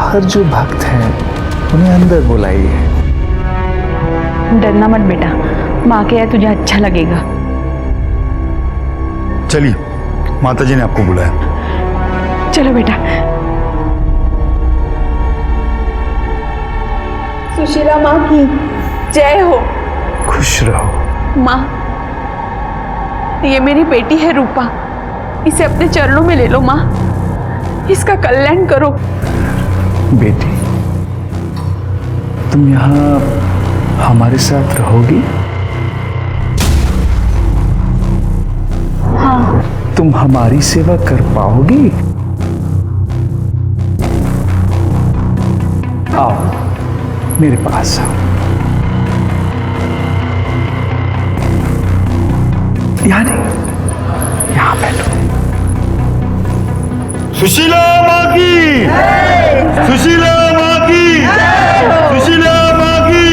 बाहर जो भक्त हैं उन्हें अंदर बुलाइए। डरना मत बेटा, माँ के है तुझे अच्छा लगेगा। चलिए, माताजी ने आपको बुलाया। चलो बेटा। सुशीला माँ की जय हो। खुश रहो। माँ, ये मेरी बेटी है रूपा, इसे अपने चरणों में ले लो माँ, इसका कल्याण करो। बेटी, तुम यहाँ हमारे साथ रहोगी? हाँ। तुम हमारी सेवा कर पाओगी? आओ मेरे पास आओ। यहाँ नहीं, यहाँ बैठो। सुशीला माँ की, सुशीला माँ की, सुशीला माँ की।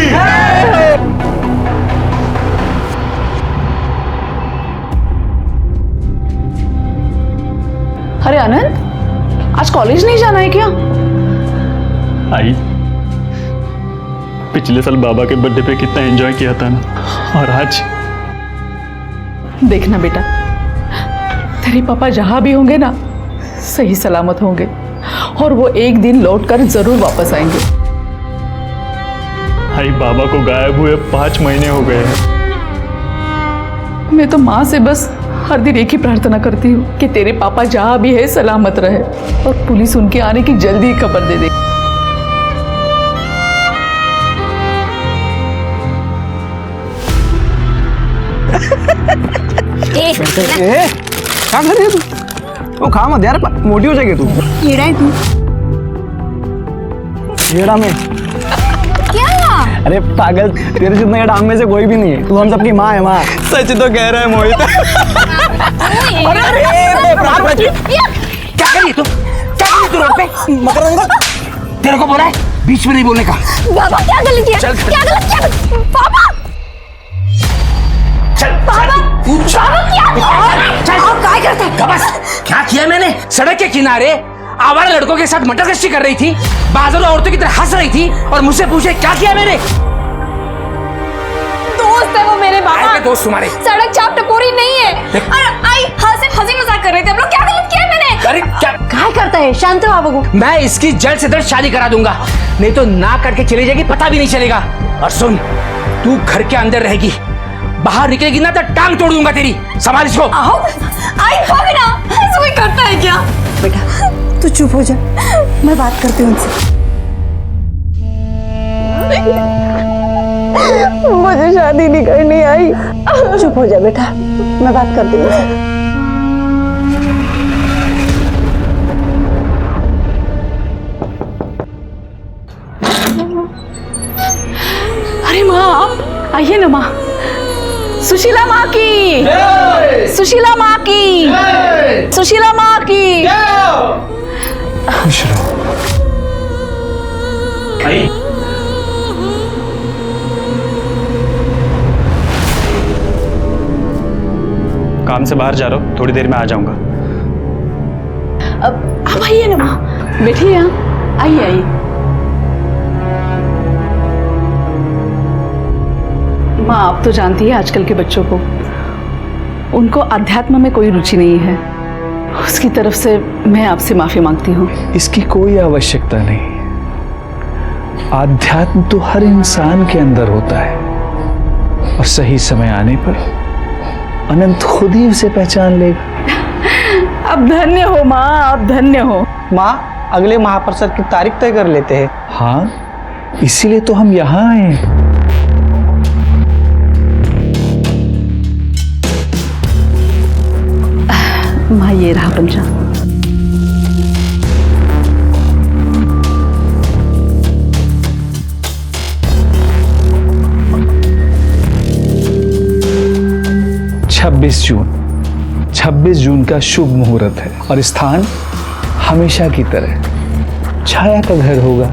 अरे आनंद, आज कॉलेज नहीं जाना है क्या? आई, पिछले साल बाबा के बर्थडे पे कितना एंजॉय किया था ना, और आज देखना बेटा, तेरे पापा जहां भी होंगे ना सही सलामत होंगे, और वो एक दिन लौटकर जरूर वापस आएंगे। आई, बाबा को गायब हुए 5 महीने हो गए हैं। मैं तो माँ से बस हर दिन एक ही प्रार्थना करती हूँ कि तेरे पापा जहां भी है सलामत रहे, और पुलिस उनके आने की जल्दी ही खबर दे दे। क्या कर रही है तू? वो खा मत यार, मोटी हो जाएगी तू। कीड़ा है तू। कीड़ा में क्या? अरे पागल, तेरे जितना कीड़ा हम में से कोई भी नहीं है। तू हम सबकी माँ है। माँ सच तो कह रहा है मोहित। क्या करी तू? क्या करी तू रोड पे? मकरंद, तेरे को बोला है बीच में नहीं बोलने का। बाबा क्या गलत किया? क्या गलत किया? पापा! चल, बाबा! बाबा क्या किया? आप क्या करते हैं? बस, क्या किया मैंने? सड़क के किनारे आवारा लड़कों के साथ मटर गश्ती कर रही थी, बाजारों औरतों की तरह हंस रही थी, और मुझसे पूछे क्या किया मैंने? दोस्त है वो मेरे बाबा। आए दोस्त तुम्हारे? सड़क चाप टपोरी नहीं है। और आई हंसी मजाक कर रहे थे। हम लोग क्या गलत किया मैंने? अरे क्या करता है? शांत रहो बाबू। मैं इसकी जल्द से जल्द शादी करा दूंगा, नहीं तो ना करके चली जाएगी, पता भी नहीं चलेगा। और सुन, तू घर के अंदर रहेगी, बाहर निकलेगी ना तो टांग तोड़ दूंगा तेरी। संभाल इसको। आओ, आई भाभी ना, ऐसा कोई करता है क्या? बेटा तू चुप हो जा, मैं बात करती हूँ उनसे। मुझे शादी नहीं करनी आई। चुप हो जा बेटा, मैं बात करती हूँ उनसे। अरे माँ, आप आइए ना माँ। सुशीला माँ की, सुशीला माँ की, सुशीला माँ की। खुश रहो। काम से बाहर जा रहा हूँ, थोड़ी देर में आ जाऊंगा। अब आप आइए ना माँ, बैठिए यहाँ, आइए आइए। माँ, आप तो जानती है आजकल के बच्चों को, उनको अध्यात्म में कोई रुचि नहीं है। उसकी तरफ से मैं आपसे माफी मांगती हूँ। इसकी कोई आवश्यकता नहीं। आध्यात्म तो हर इंसान के अंदर होता है, और सही समय आने पर अनंत खुद ही उसे पहचान लेगा। अब धन्य हो माँ, आप धन्य हो। माँ, अगले महाप्रसाद की तारीख तय कर लेते हैं। हाँ, इसीलिए तो हम यहाँ आए हैं। माँ, ये रहा पंचांग। छब्बीस जून का शुभ मुहूर्त है, और स्थान हमेशा की तरह छाया का घर होगा।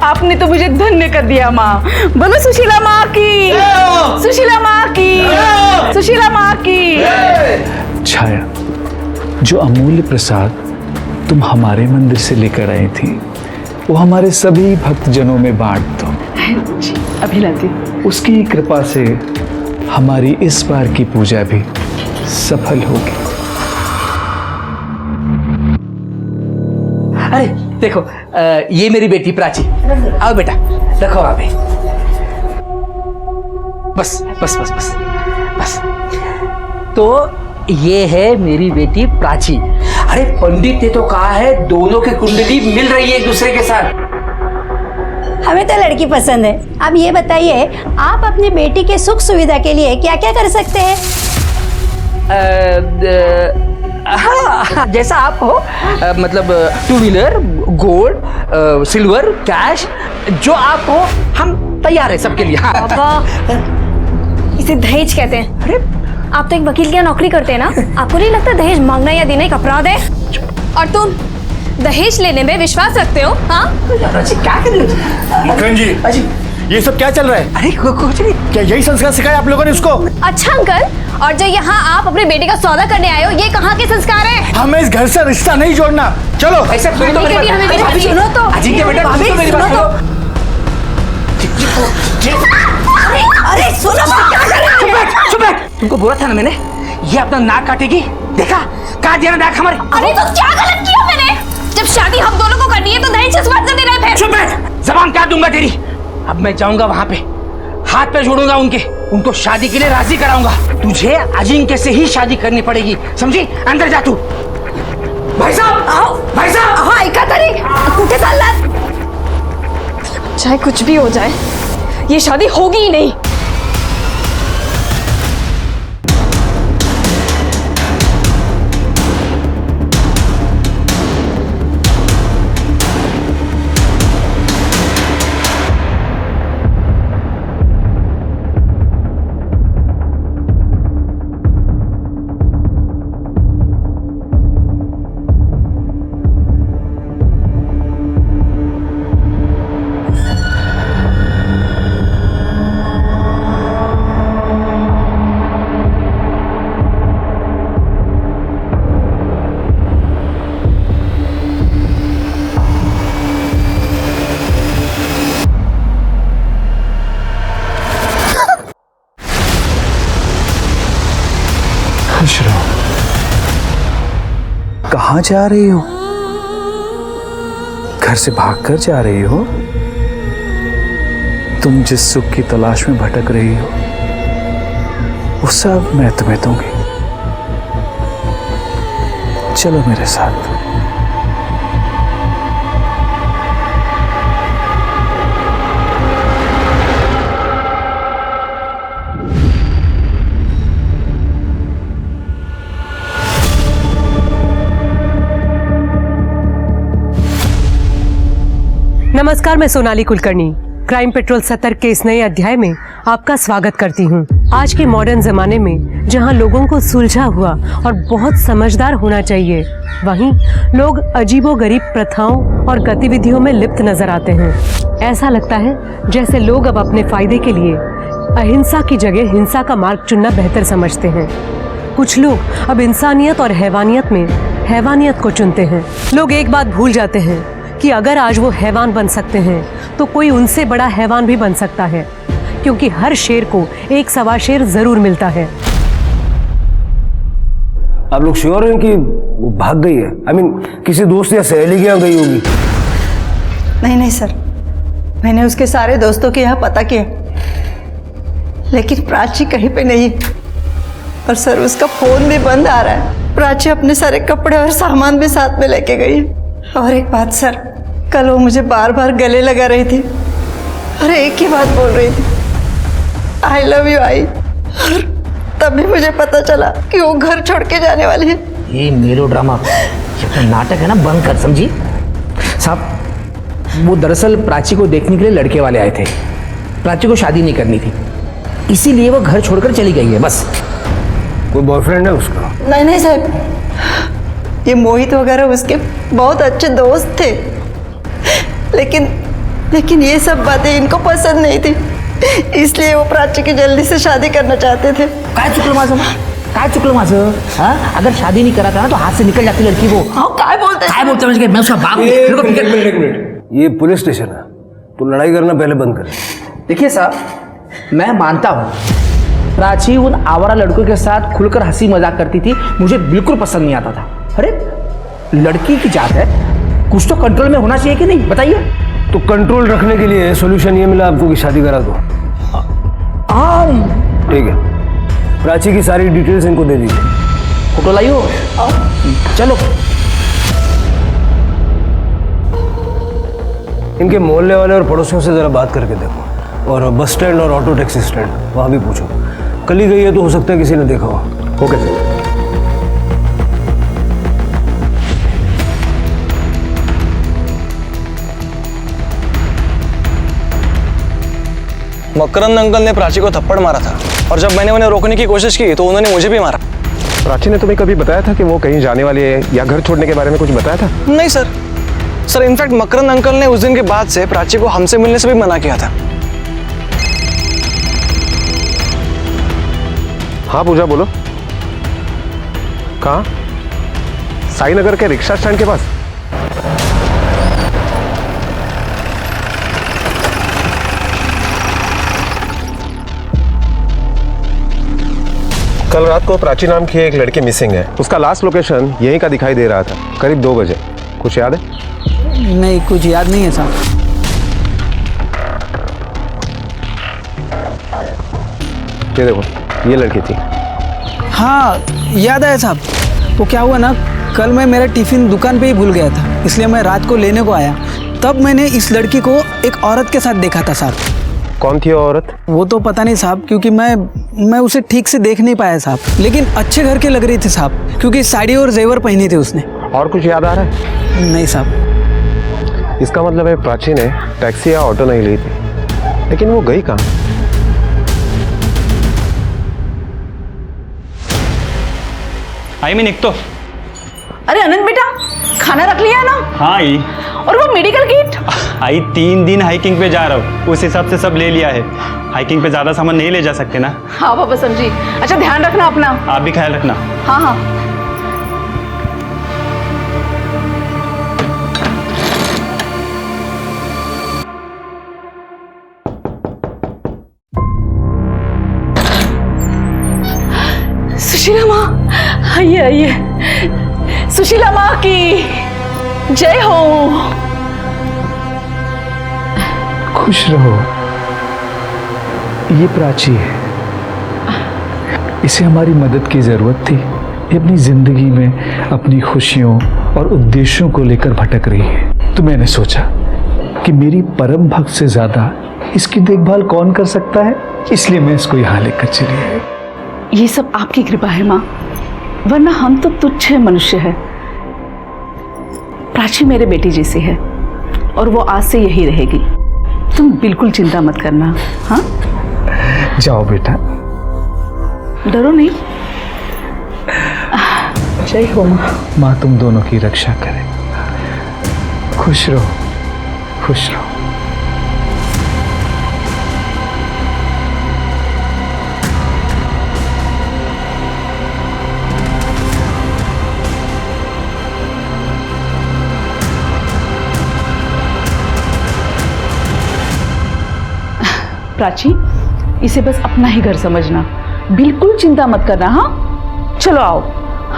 आपने तो मुझे धन्य कर दिया माँ। बोलो सुशीला माँ की, सुशीला माँ की, सुशीला माँ की। छाया, जो अमूल्य प्रसाद तुम हमारे मंदिर से लेकर आई थी वो हमारे सभी भक्तजनों में बांट दो। अभिलाष जी, उसकी कृपा से हमारी इस बार की पूजा भी सफल होगी। अरे देखो, ये मेरी बेटी प्राची। आओ बेटा, रखो वहां पे। बस बस बस बस बस। तो ये है मेरी बेटी प्राची। अरे पंडित ने तो कहा है दोनों की कुंडली मिल रही है एक दूसरे के साथ। हमें तो लड़की पसंद है। अब ये बताइए, आप अपनी बेटी के सुख सुविधा के लिए क्या क्या कर सकते हैं? हाँ, जैसा आप हो, मतलब 2 व्हीलर, गोल्ड, सिल्वर, कैश, जो आप हो हम तैयार है सबके लिए। हाँ। इसे दहेज कहते हैं। अरे आप तो एक वकील की यहाँ नौकरी करते हैं ना, आपको नहीं लगता दहेज मांगना या देना एक अपराध है? और तुम दहेज लेने में विश्वास रखते हो? हाँ, क्या कर रहे हो? मक्खन जी, अजी, ये सब क्या चल रहा है? अरे कुछ नहीं। क्या यही संस्कार सिखाया आप लोगों ने उसको? अच्छा अंकल, और जो यहाँ आप अपने बेटे का सौदा करने आए हो, ये कहाँ के संस्कार है? हमें इस घर से रिश्ता नहीं जोड़ना। चलो। ऐसा सुनो तो मेरी बात। हमें मेरी भाभी, बात सुनो तो। अजिंक्य बेटा, सुनो मेरी बात। अरे सुनो, क्या कर रहे हो? चुप बैठ। तुमको बोला था ना मैंने, ये अपना नाक काटेगी। देखा, काट दिया ना नाक हमारे। अरे तो क्या गलत किया मैंने? जब शादी हम दोनों को करनी है तो दहेज किस बात से देना है फिर? चुप बैठ, जबान काट दूंगा तेरी। अब मैं जाऊंगा वहां पे, हाथ पे जोड़ूंगा उनको शादी के लिए राजी कराऊंगा। तुझे अजिंक्य से ही शादी करनी पड़ेगी, समझी? अंदर जा तू। भाई साहब आओ, भाई साहब। हाँ, ऐका तरी कुठे चाललात? चाहे कुछ भी हो जाए, ये शादी होगी ही नहीं। खुश रहो। कहाँ जा रही हो? घर से भागकर जा रही हो? तुम जिस सुख की तलाश में भटक रही हो, वो सब मैं तुम्हें दूंगी। चलो मेरे साथ। नमस्कार, मैं सोनाली कुलकर्णी क्राइम पेट्रोल 70 के इस नए अध्याय में आपका स्वागत करती हूँ। आज के मॉडर्न जमाने में जहाँ लोगों को सुलझा हुआ और बहुत समझदार होना चाहिए, वहीं लोग अजीबोगरीब प्रथाओं और गतिविधियों में लिप्त नजर आते हैं। ऐसा लगता है जैसे लोग अब अपने फायदे के लिए अहिंसा की जगह हिंसा का मार्ग चुनना बेहतर समझते हैं। कुछ लोग अब इंसानियत और हैवानियत में हैवानियत को चुनते हैं। लोग एक बात भूल जाते हैं कि अगर आज वो हैवान बन सकते हैं तो कोई उनसे बड़ा हैवान भी बन सकता है, क्योंकि हर शेर को एक सवा शेर जरूर मिलता है। आप लोग श्योर हैं कि वो भाग गई है? I mean, किसी दोस्त या सहेली के यहाँ गई होगी? नहीं सर, मैंने उसके सारे दोस्तों के यहाँ पता किया, लेकिन प्राची कहीं पे नहीं। और सर, उसका फोन भी बंद आ रहा है। प्राची अपने सारे कपड़े और सामान भी साथ में लेके गई। और एक बात सर, कल वो मुझे बार बार गले लगा रही थी और एक ही बात बोल रही थी, आई लव यू आई। और तभी मुझे पता चला कि वो घर छोड़ के जाने वाली है। ये मेलोड्रामा, ये तो नाटक है ना, बंद कर, समझी? साहब, वो दरअसल प्राची को देखने के लिए लड़के वाले आए थे। प्राची को शादी नहीं करनी थी, इसीलिए वो घर छोड़कर चली गई है, बस। कोई बॉयफ्रेंड है उसका? नहीं साहब, ये मोहित वगैरह उसके बहुत अच्छे दोस्त थे, लेकिन ये सब बातें इनको पसंद नहीं थी, इसलिए वो प्राची की जल्दी से शादी करना चाहते थे। काय चुकलं माझं? काय चुकलं माझं? हाँ अगर शादी नहीं करा था ना तो हाथ से निकल जाती लड़की वो। हाँ काय बोलते काय बोलते हैं? मैं उसका बाप हूँ। मेरे को एक मिनट, ये पुलिस स्टेशन है, तो लड़ाई करना पहले बंद कर। देखिए साहब, मैं मानता हूँ प्राची उन आवारा लड़कों के साथ खुलकर हंसी मजाक करती थी, मुझे बिल्कुल पसंद नहीं आता था। अरे लड़की की जात है, कुछ तो कंट्रोल में होना चाहिए कि नहीं, बताइए। तो कंट्रोल रखने के लिए सोल्यूशन ये मिला आपको कि शादी करा दो। ठीक है, प्राची की सारी डिटेल्स इनको दे दीजिए। फोटो लाइयो, चलो। इनके मोहल्ले वाले और पड़ोसियों से जरा बात करके देखो, और बस स्टैंड और ऑटो टैक्सी स्टैंड वहाँ भी पूछो। कल ही गई है तो हो सकता है किसी ने देखा हो। Okay sir. मकरंद अंकल ने प्राची को थप्पड़ मारा था, और जब मैंने उन्हें रोकने की कोशिश की तो उन्होंने मुझे भी मारा। प्राची ने तुम्हें कभी बताया था कि वो कहीं जाने वाली है या घर छोड़ने के बारे में कुछ बताया था? नहीं सर, इनफैक्ट मकरंद अंकल ने उस दिन के बाद से प्राची को हमसे मिलने से भी मना किया था। हाँ पूजा बोलो। कहाँ? साई नगर के रिक्शा स्टैंड के पास। कल रात को प्राची नाम की एक लड़की मिसिंग है। उसका लास्ट लोकेशन यहीं का दिखाई दे रहा था, करीब 2 बजे। कुछ याद है? नहीं, कुछ याद नहीं है साहब। ये देखो, ये लड़की थी। हाँ याद है साहब। वो क्या हुआ ना, कल मैं मेरा टिफिन दुकान पे ही भूल गया था, इसलिए मैं रात को लेने को आया। तब मैंने इस लड़की को एक औरत के साथ देखा था साहब। कौन थी वो औरत? वो तो पता नहीं साहब, क्योंकि मैं उसे ठीक से देख नहीं पाया साहब, लेकिन अच्छे घर की लग रही थी साहब, क्योंकि साड़ी और जेवर पहनी थी उसने। और कुछ याद आ रहा है? नहीं साहब। इसका मतलब है प्राची ने टैक्सी या ऑटो नहीं ली थी, लेकिन वो गई कहाँ? आई मीन एक तो। अरे अनंत बेटा, खाना रख लिया ना? हाँ आई। और वो मेडिकल किट? आई 3 दिन हाइकिंग पे जा रहा हूँ, उस हिसाब से सब ले लिया है। हाइकिंग पे ज्यादा सामान नहीं ले जा सकते ना। हाँ बाबा समझी। अच्छा ध्यान रखना अपना। आप भी ख्याल रखना। हाँ हाँ। सुशीला माँ, आइए आइए। सुशीला माँ की जय हो। खुश रहो। ये प्राची है, इसे हमारी मदद की जरूरत थी। ये अपनी जिंदगी में अपनी खुशियों और उद्देश्यों को लेकर भटक रही है, तो मैंने सोचा कि मेरी परम भक्त से ज्यादा इसकी देखभाल कौन कर सकता है, इसलिए मैं इसको यहाँ लेकर चली आई। ये सब आपकी कृपा है माँ, वरना हम तो तुच्छ मनुष्य है। प्राची मेरे बेटी जैसी है और वो आज से यही रहेगी। तुम बिल्कुल चिंता मत करना। हाँ जाओ बेटा। डरो नहीं। जय हो माँ। माँ तुम दोनों की रक्षा करे। खुश रहो, खुश रहो। प्राची, इसे बस अपना ही घर समझना, बिल्कुल चिंता मत करना। हाँ चलो आओ।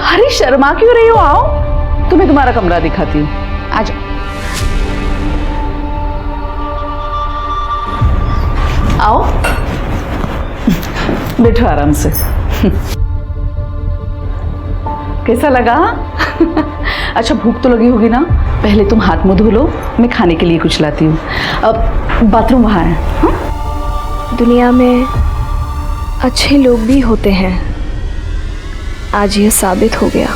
अरे शर्मा क्यों रही हो, आओ, तुम्हें तुम्हारा कमरा दिखाती हूँ। आ जाओ। आओ बैठो आराम से। कैसा लगा? अच्छा भूख तो लगी होगी ना, पहले तुम हाथ मुंह धो लो, मैं खाने के लिए कुछ लाती हूँ। अब बाथरूम वहाँ है। हाँ? दुनिया में अच्छे लोग भी होते हैं, आज ये साबित हो गया।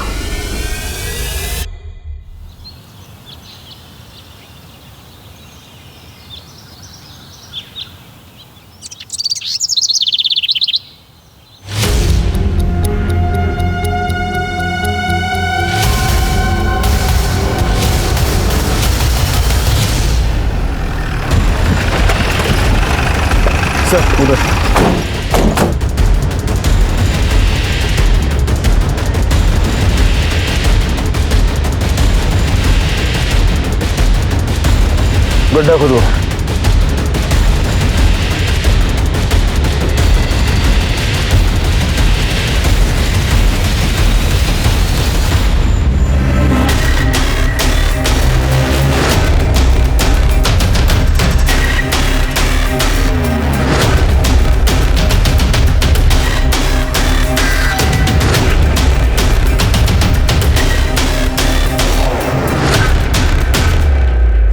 सर उधर। गड्ढा खोदो।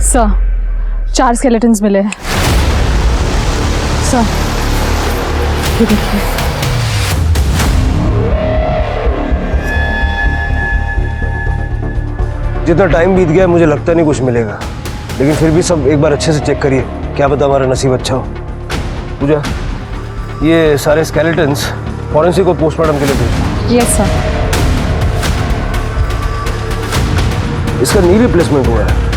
सर 4 स्केलेटन्स मिले हैं सर। ये देखिए। जितना टाइम बीत गया मुझे लगता नहीं कुछ मिलेगा, लेकिन फिर भी सब एक बार अच्छे से चेक करिए, क्या पता हमारा नसीब अच्छा हो। पूजा, ये सारे स्केलेटन्स फॉरेंसिक को पोस्टमार्टम के लिए भेजो। Yes sir. इसका नी रिप्लेसमेंट हुआ है।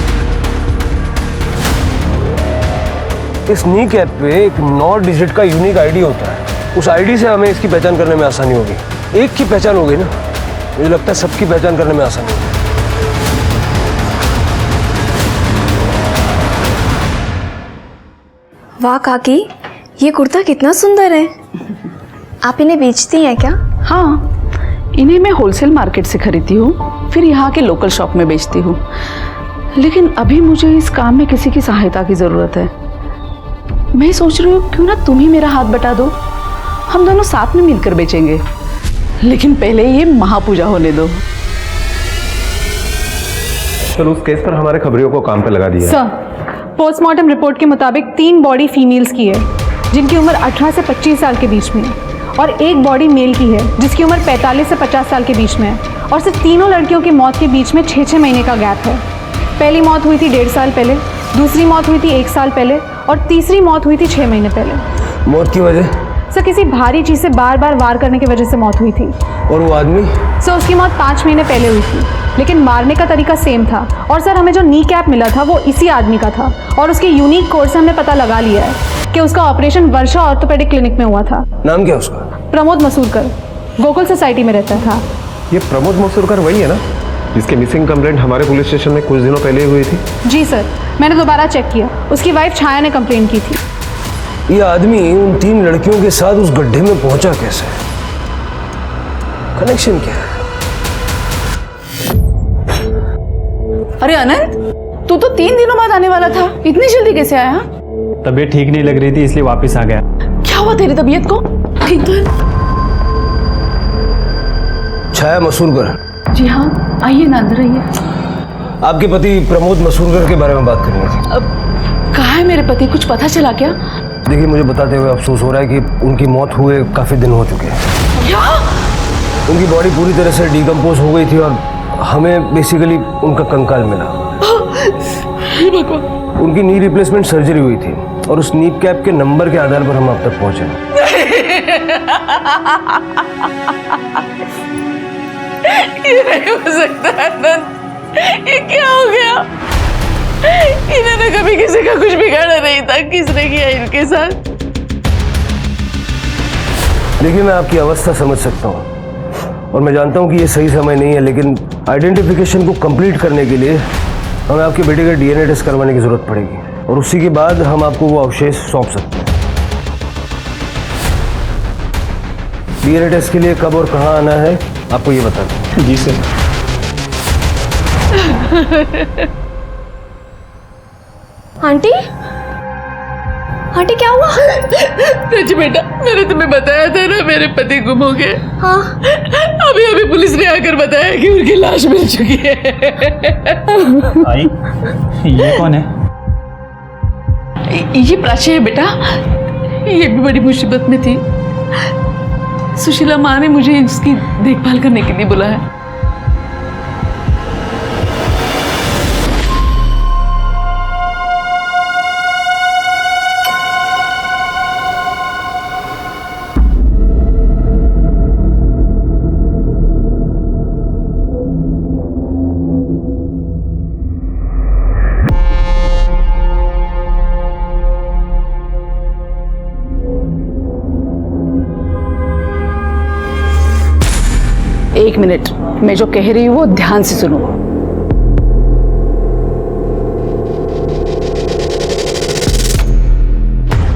इस नी कैप पे एक 9 डिजिट का यूनिक आईडी होता है। उस आईडी से हमें इसकी पहचान करने में आसानी होगी। एक की पहचान हो गई ना, मुझे लगता है सबकी पहचान करने में आसानी होगी। वाह काकी, ये कुर्ता कितना सुंदर है। आप इन्हें बेचती हैं क्या? हाँ, इन्हें मैं होलसेल मार्केट से खरीदती हूँ, फिर यहाँ के लोकल शॉप में बेचती हूँ। लेकिन अभी मुझे इस काम में किसी की सहायता की ज़रूरत है। मैं सोच रही हूँ क्यों ना तुम ही मेरा हाथ बटा दो, हम दोनों साथ में मिलकर बेचेंगे। लेकिन पहले ये महापूजा होने दो। चलो, उस केस पर हमारे खबरियों को काम पे लगा दिया। सर, पोस्टमार्टम रिपोर्ट के मुताबिक 3 बॉडी फीमेल्स की है जिनकी उम्र 18 से 25 साल के बीच में है, और 1 बॉडी मेल की है जिसकी उम्र 45 से 50 साल के बीच में है। और सिर्फ तीनों लड़कियों की मौत के बीच में 6-6 महीने का गैप है। पहली मौत हुई थी 1.5 साल पहले, दूसरी मौत हुई थी 1 साल पहले, और तीसरी मौत हुई थी 6 महीने पहले। मौत की वजह? सर, किसी भारी चीज से बार बार वार करने की वजह से मौत हुई थी। और वो आदमी? सर, उसकी मौत 5 महीने पहले हुई थी, लेकिन मारने का तरीका सेम था। और सर, हमें जो नी कैप मिला था वो इसी आदमी का था, और उसके यूनिक कोड से हमने पता लगा लिया है कि उसका ऑपरेशन वर्षा ऑर्थोपेडिक क्लिनिक में हुआ था। नाम क्या उसका? प्रमोद मसूरकर, गोकुल सोसाइटी में रहता था। ये प्रमोद मसूरकर वही है ना जिसकी मिसिंग कंप्लेंट हमारे पुलिस स्टेशन में कुछ दिनों पहले हुई थी? जी सर, मैंने दोबारा चेक किया, उसकी वाइफ छाया ने कंप्लेन की थी। ये आदमी उन 3 लड़कियों के साथ उस गड्ढे में पहुंचा कैसे? कनेक्शन क्या है? अरे अनंत, तू तो 3 दिनों बाद आने वाला था, इतनी जल्दी कैसे आया? तबीयत ठीक नहीं लग रही थी इसलिए वापस आ गया। क्या हुआ तेरी तबीयत को? ठीक तो है? छाया मसूरकर? जी हाँ, आइए ना, अंदर आइए। आपके पति प्रमोद मसूरकर के बारे में बात करनी थी। अब कहाँ है मेरे पति, कुछ पता चला क्या? देखिए, मुझे बताते हुए अफसोस हो रहा है कि उनकी मौत हुए काफी दिन हो चुके हैं। क्या? उनकी बॉडी पूरी तरह से डिकम्पोज हो गई थी और हमें बेसिकली उनका कंकाल मिला। उनकी नी रिप्लेसमेंट सर्जरी हुई थी और उस नी कैप के नंबर के आधार पर हम अब तक पहुंचे। ये नहीं हो सकता अनंत, ये क्या हो गया? इन्होंने कभी किसी का कुछ बिगाड़ा नहीं था, किसने किया इनके साथ? देखिए, मैं आपकी अवस्था समझ सकता हूँ और मैं जानता हूँ कि ये सही समय नहीं है, लेकिन आइडेंटिफिकेशन को कंप्लीट करने के लिए हमें आपके बेटे का DNA टेस्ट करवाने की जरूरत पड़ेगी और उसी के बाद हम आपको वो अवशेष सौंप सकते हैं। DNA टेस्ट के लिए कब और कहाँ आना है आपको ये बता दूँ। जी सर। आंटी, आंटी क्या हुआ? रज बेटा, मैंने तुम्हें बताया था ना मेरे पति गुम हो गए। हाँ। अभी अभी पुलिस ने आकर बताया कि उनकी लाश मिल चुकी है। आई, ये कौन है? ये प्राची है बेटा, ये भी बड़ी मुसीबत में थी। सुशीला माँ ने मुझे इसकी देखभाल करने के लिए बुलाया। एक मिनट, मैं जो कह रही हूँ वो ध्यान से सुनो।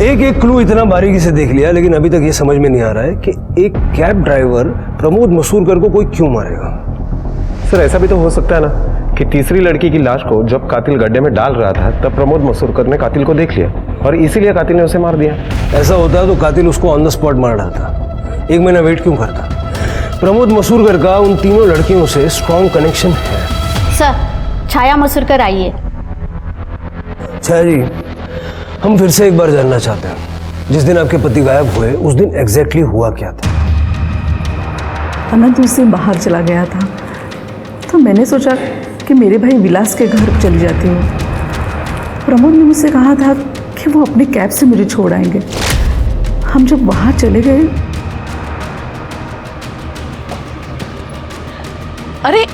एक एक क्लू इतना बारीकी से देख लिया, लेकिन अभी तक ये समझ में नहीं आ रहा है कि एक कैब ड्राइवर प्रमोद मसूरकर को कोई क्यों मारेगा। सर ऐसा भी तो हो सकता है ना कि तीसरी लड़की की लाश को जब कातिल गड्ढे में डाल रहा था तब प्रमोद मसूरकर ने कातिल को देख लिया और इसीलिए कातिल ने उसे मार दिया। ऐसा होता है तो कातिल उसको ऑन द स्पॉट मार डालता, 1 महीना वेट क्यों करता। प्रमोद मसूरकर का उन तीनों लड़कियों से स्ट्रॉन्ग कनेक्शन है। सर, छाया मसूरकर आई है। छाया जी, हम फिर से एक बार जानना चाहते हैं, जिस दिन आपके पति गायब हुए उस दिन एग्जैक्टली हुआ क्या था? अनंत उस दिन बाहर चला गया था, तो मैंने सोचा कि मेरे भाई विलास के घर चली जाती हूँ। प्रमोद ने मुझसे कहा था कि वो अपनी कैब से मुझे छोड़ आएंगे। हम जब वहाँ चले गए, अरे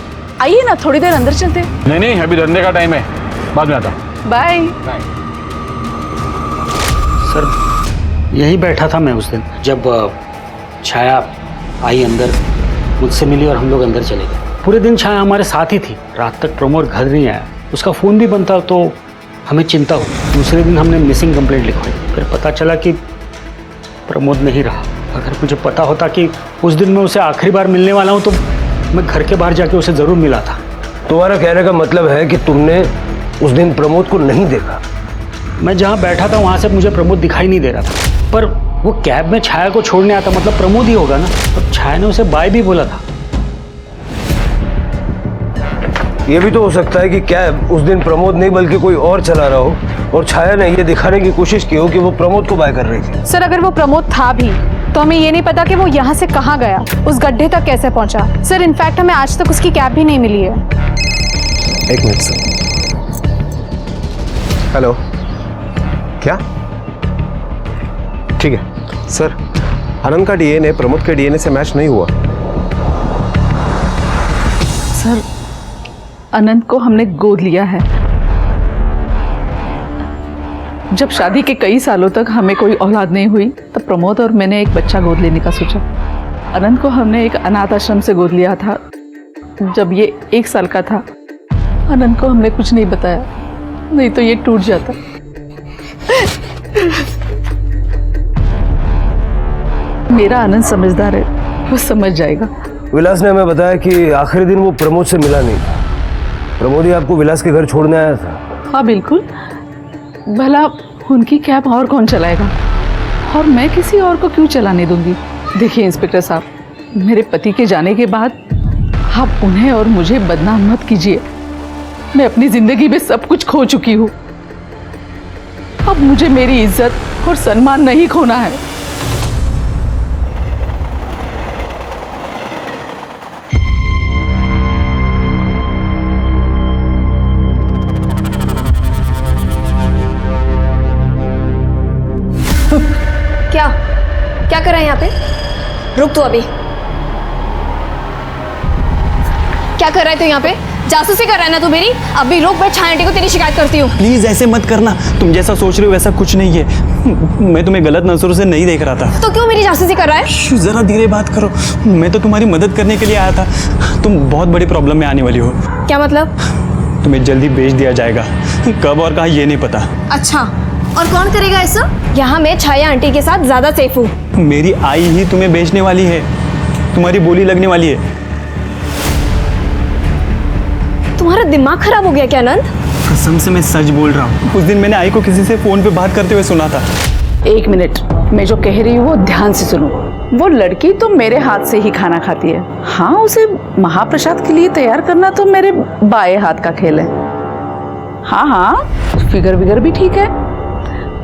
आइए ना, थोड़ी देर अंदर चलते। नहीं, अभी धंधे का टाइम है, बाद में आता। बाय। सर यही बैठा था मैं उस दिन जब छाया आई अंदर, मुझसे मिली और हम लोग अंदर चले गए। पूरे दिन छाया हमारे साथ ही थी। रात तक प्रमोद घर नहीं आया, उसका फ़ोन भी बंद था, तो हमें चिंता हुई। दूसरे दिन हमने मिसिंग कंप्लेंट लिखवाई, फिर पता चला कि प्रमोद नहीं रहा। अगर मुझे पता होता कि उस दिन मैं उसे आखिरी बार मिलने वाला हूँ तो मैं घर के बाहर जाके उसे ज़रूर मिला था। तुम्हारा कहने का मतलब है कि तुमने उस दिन प्रमोद को नहीं देखा? मैं जहाँ बैठा था वहाँ से मुझे प्रमोद दिखाई नहीं दे रहा था, पर वो कैब में छाया को छोड़ने आता, मतलब प्रमोद ही होगा ना। और छाया ने उसे बाय भी बोला था। ये भी तो हो सकता है कि कैब उस दिन प्रमोद नहीं बल्कि कोई और चला रहा हो और छाया ने ये दिखाने की कोशिश की हो कि वो प्रमोद को बाय कर रही थी। सर, अगर वो प्रमोद था भी तो हमें ये नहीं पता कि वो यहाँ से कहाँ गया, उस गड्ढे तक कैसे पहुँचा। सर, इनफैक्ट हमें आज तक उसकी कैब भी नहीं मिली है। 1 मिनट सर। हेलो, क्या? ठीक है सर, अनंत का डीएनए प्रमोद के डीएनए से मैच नहीं हुआ। सर, अनंत को हमने गोद लिया है। जब शादी के कई सालों तक हमें कोई औलाद नहीं हुई तब प्रमोद और मैंने एक बच्चा गोद लेने का सोचा। अनंत को हमने एक अनाथ आश्रम से गोद लिया था जब ये 1 साल का था। अनंत को हमने कुछ नहीं बताया, नहीं तो ये टूट जाता। मेरा आनंद समझदार है, वो समझ जाएगा। विलास ने हमें बताया कि आखिरी दिन वो प्रमोद से मिला नहीं। प्रमोद ही आपको विलास के घर छोड़ने आया था? हाँ बिल्कुल, भला उनकी कैब और कौन चलाएगा, और मैं किसी और को क्यों चलाने दूंगी। देखिए इंस्पेक्टर साहब, मेरे पति के जाने के बाद आप उन्हें और मुझे बदनाम मत कीजिए। मैं अपनी जिंदगी में सब कुछ खो चुकी हूँ, अब मुझे मेरी इज्जत और सम्मान नहीं खोना है। क्या कर रहा है यहाँ पे? रुक तू अभी। क्या कर रहा है तू यहाँ पे? जासूसी कर रहा है ना तू मेरी? अभी रुक, मैं छाया आंटी को तेरी शिकायत करती हूँ। प्लीज ऐसे मत करना, तुम जैसा सोच रहे हो वैसा कुछ नहीं है। मैं तुम्हें गलत नजरों से नहीं देख रहा था। तो क्यों मेरी जासूसी कर रहा है? जरा धीरे बात करो, मैं तो तुम्हारी मदद करने के लिए आया था। तुम बहुत बड़ी प्रॉब्लम में आने वाली हो। क्या मतलब? तुम्हें जल्दी बेच दिया जाएगा, कब और कहाँ ये नहीं पता। अच्छा, और कौन करेगा ऐसा? यहाँ मैं छाया आंटी के साथ ज्यादा सेफ हूँ। मेरी आई ही तुम्हें बेचने वाली है, तुम्हारी बोली लगने वाली है। तुम्हारा दिमाग खराब हो गया क्या अनंत? कसम से मैं सच बोल रहा हूँ। उस दिन मैंने आई को किसी से फोन पे बात करते हुए सुना था। 1 मिनट, मैं जो कह रही हूँ वो ध्यान से सुनो। वो लड़की तो मेरे हाथ से ही खाना खाती है। हाँ, उसे महाप्रसाद के लिए तैयार करना तो मेरे बाएं हाथ का खेल है। हाँ हाँ, फिगर विगर भी ठीक है,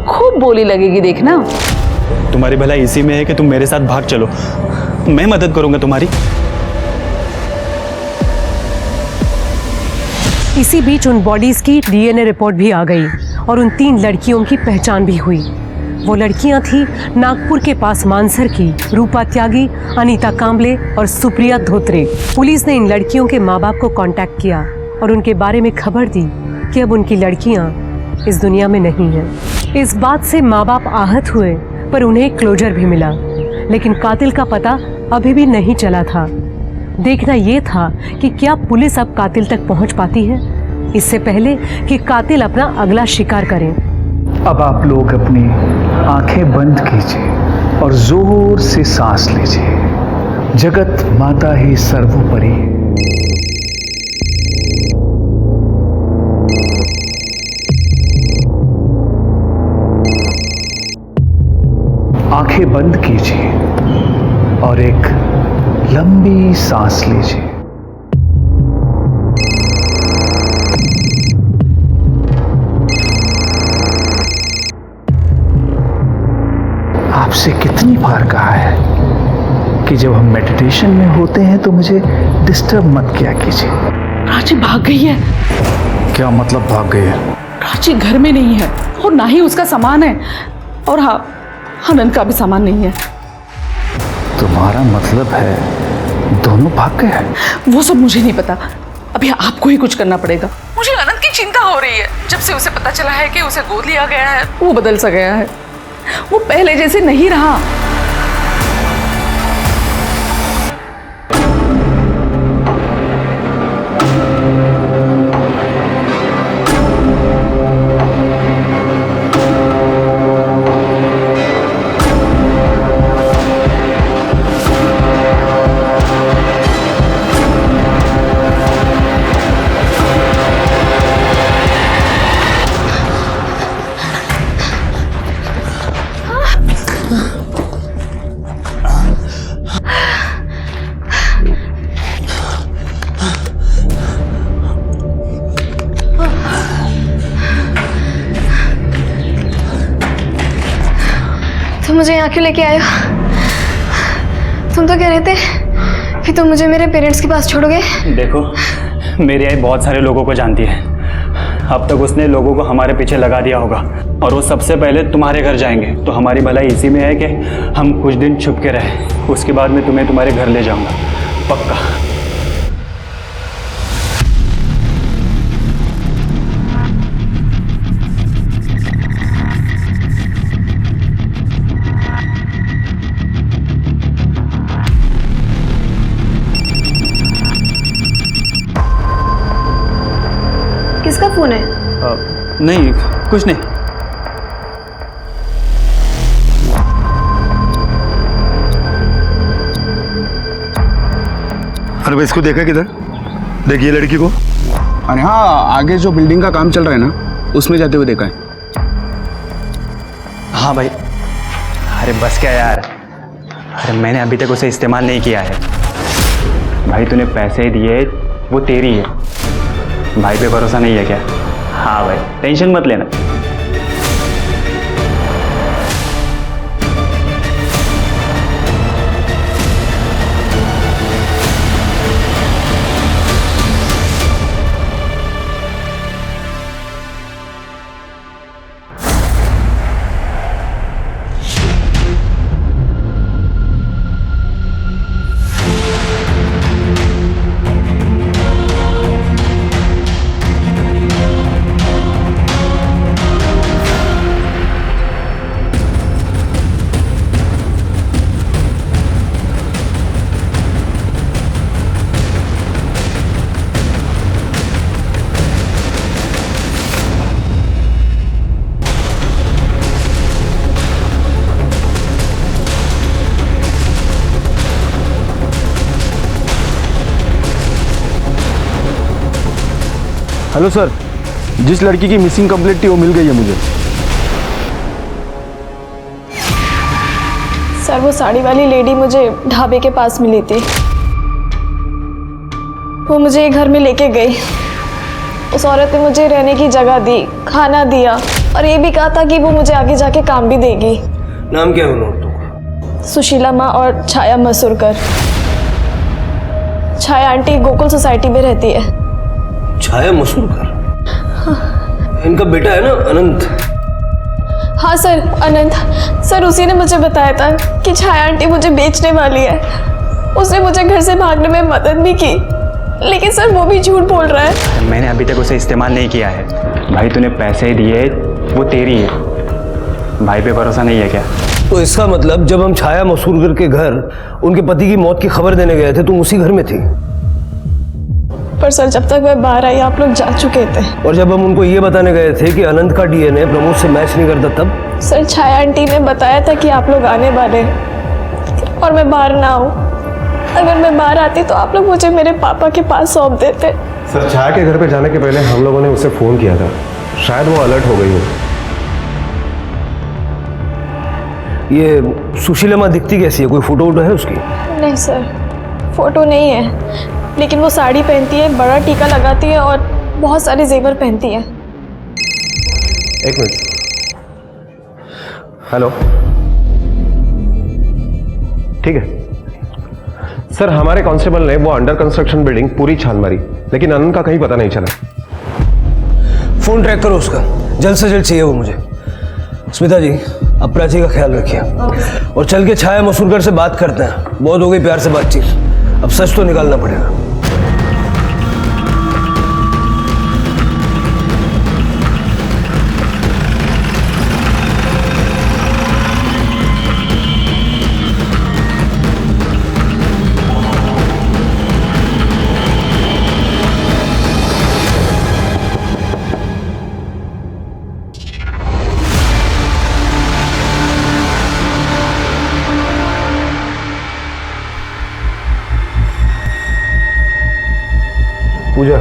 खूब बोली लगेगी, देखना। तुम्हारी भलाई इसी में है कि तुम मेरे साथ भाग चलो, मैं मदद करूंगा तुम्हारी। इसी बीच उन बॉडीज की डीएनए रिपोर्ट भी आ गई और उन 3 लड़कियों की पहचान भी हुई। वो लड़कियां थी नागपुर के पास मानसर की रूपा त्यागी, अनीता कांबले और सुप्रिया धोत्रे। पुलिस ने इन लड़कियों के माँ बाप को कांटेक्ट किया और उनके बारे में खबर दी कि अब उनकी लड़कियां इस दुनिया में नहीं हैं। इस बात से माँ बाप आहत हुए, पर उन्हें क्लोजर भी मिला, लेकिन कातिल का पता अभी भी नहीं चला था। देखना ये था कि क्या पुलिस अब कातिल तक पहुंच पाती है, इससे पहले कि कातिल अपना अगला शिकार करें। अब आप लोग अपनी आंखें बंद कीजिए और जोर से सांस लीजिए। जगत माता ही सर्वोपरि है। आंखें बंद कीजिए और एक लंबी सांस लीजिए। आपसे कितनी बार कहा है कि जब हम मेडिटेशन में होते हैं तो मुझे डिस्टर्ब मत किया कीजिए। प्राची भाग गई है। क्या मतलब भाग गई है? प्राची घर में नहीं है और ना ही उसका सामान है, और हाँ, आनंद का भी सामान नहीं है। तुम्हारा मतलब है दोनों भाग गए हैं? वो सब मुझे नहीं पता, अभी आपको ही कुछ करना पड़ेगा। मुझे आनंद की चिंता हो रही है। जब से उसे पता चला है कि उसे गोद लिया गया है, वो बदल सा गया है। वो पहले जैसे नहीं रहा। तुम मुझे यहाँ क्यों लेके आए हो? तुम तो कह रहे थे कि तुम मुझे मेरे पेरेंट्स के पास छोड़ोगे। देखो, मेरी आई बहुत सारे लोगों को जानती है। अब तक उसने लोगों को हमारे पीछे लगा दिया होगा और वो सबसे पहले तुम्हारे घर जाएंगे। तो हमारी भलाई इसी में है कि हम कुछ दिन छुप के रहें। उसके बाद मैं तुम्हें तुम्हारे घर ले जाऊंगा, पक्का। किसका फोन है? नहीं, कुछ नहीं। अरे भाई, इसको देखा किधर? देखिए लड़की को। अरे हाँ, आगे जो बिल्डिंग का काम चल रहा है ना, उसमें जाते हुए देखा है। हाँ भाई। अरे बस क्या यार, अरे मैंने अभी तक उसे इस्तेमाल नहीं किया है। भाई तूने पैसे दिए, वो तेरी है। भाई पे भरोसा नहीं है क्या? हाँ भाई, टेंशन मत लेना। हेलो सर, जिस लड़की की मिसिंग कंप्लेंट थी वो मिल गई है मुझे। सर, वो साड़ी वाली लेडी मुझे ढाबे के पास मिली थी। वो मुझे घर में लेके गई। उस औरत ने मुझे रहने की जगह दी, खाना दिया और ये भी कहा था कि वो मुझे आगे जाके काम भी देगी। नाम क्या है उन औरतों का? सुशीला माँ और छाया मसूरकर। छाया आंटी गोकुल सोसाइटी में रहती है। छाया मसूरकर? हाँ। इनका बेटा है ना अनंत? हाँ सर, अनंत। सर, उसी ने मुझे बताया था कि छाया आंटी मुझे बेचने वाली है। उसने मुझे घर से भागने में मदद भी की, लेकिन सर वो भी झूठ बोल रहा है। मैंने अभी तक उसे इस्तेमाल नहीं किया है। भाई तूने पैसे दिए, वो तेरी है। भाई पे भरोसा नहीं है क्या? तो इसका मतलब जब हम छाया मसूरकर के घर उनके पति की मौत की खबर देने गए थे, तुम उसी घर में थी? पर सर जब तक मैं बाहर आई आप लोग जा चुके थे। और जब हम उनको ये बताने गए थे कि अनंत का डीएनए प्रमोद से मैच नहीं करता तब? सर छाया आंटी ने बताया था कि आप लोग आने वाले हैं और मैं बाहर ना आऊँ। अगर मैं बाहर आती तो आप लोग मुझे मेरे पापा के पास सौंप देते। सर छाया के घर पे जाने के पहले हम लोगों ने उसे फोन किया था, शायद वो अलर्ट हो गई हो। ये सुशीला माँ दिखती कैसी है? कोई फोटो वोटो है उसकी? नहीं सर, फोटो नहीं है, लेकिन वो साड़ी पहनती है, बड़ा टीका लगाती है और बहुत सारे जेवर पहनती है। एक मिनट। हेलो, ठीक है सर, हमारे कांस्टेबल ने वो अंडर कंस्ट्रक्शन बिल्डिंग पूरी छान मारी, लेकिन अनंत का कहीं पता नहीं चला। फोन ट्रैक करो उसका, जल्द से जल्द चाहिए वो मुझे। स्मिता जी, अब प्राची का ख्याल रखिए और चल के छाया मसूरकर से बात करते हैं। बहुत हो गई प्यार से बातचीत, अब सच तो निकालना पड़ेगा। पूजा,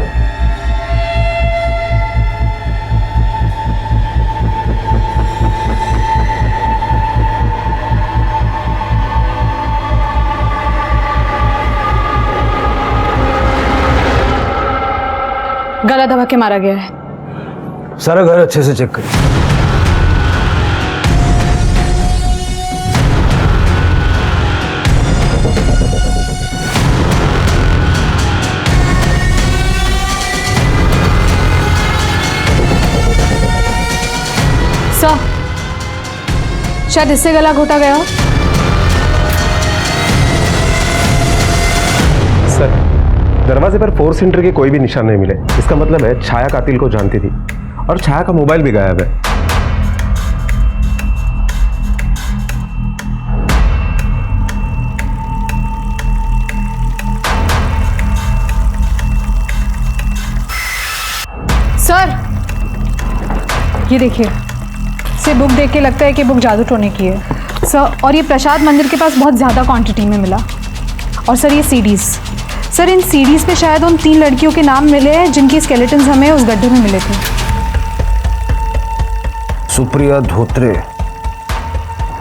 गला दबा के मारा गया है। सारा घर अच्छे से चेक करिए। सर, शायद इससे गला घोटा गया। सर दरवाजे पर फोर्स एंट्री के कोई भी निशान नहीं मिले। इसका मतलब है छाया कातिल को जानती थी और छाया का मोबाइल भी गायब है। सर, ये देखिए, से बुक देख के लगता है कि बुक जादू टोने की है सर। और ये प्रसाद मंदिर के पास बहुत ज़्यादा क्वांटिटी में मिला। और सर ये सीडीज, सर इन सीडीज पे शायद उन 3 लड़कियों के नाम मिले हैं जिनकी स्केलेटन्स हमें उस गड्ढे में मिले थे। सुप्रिया धोत्रे,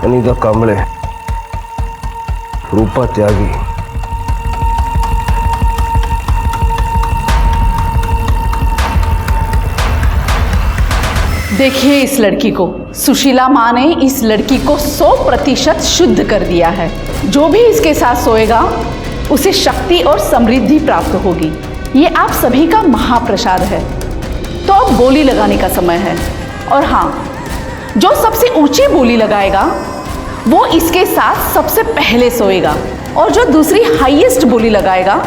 अनीता कांबळे, रूपा त्यागी। देखिए इस लड़की को, सुशीला माँ ने इस लड़की को 100% शुद्ध कर दिया है। जो भी इसके साथ सोएगा उसे शक्ति और समृद्धि प्राप्त होगी। ये आप सभी का महाप्रसाद है। तो अब बोली लगाने का समय है। और हाँ, जो सबसे ऊंची बोली लगाएगा वो इसके साथ सबसे पहले सोएगा, और जो दूसरी हाईएस्ट बोली लगाएगा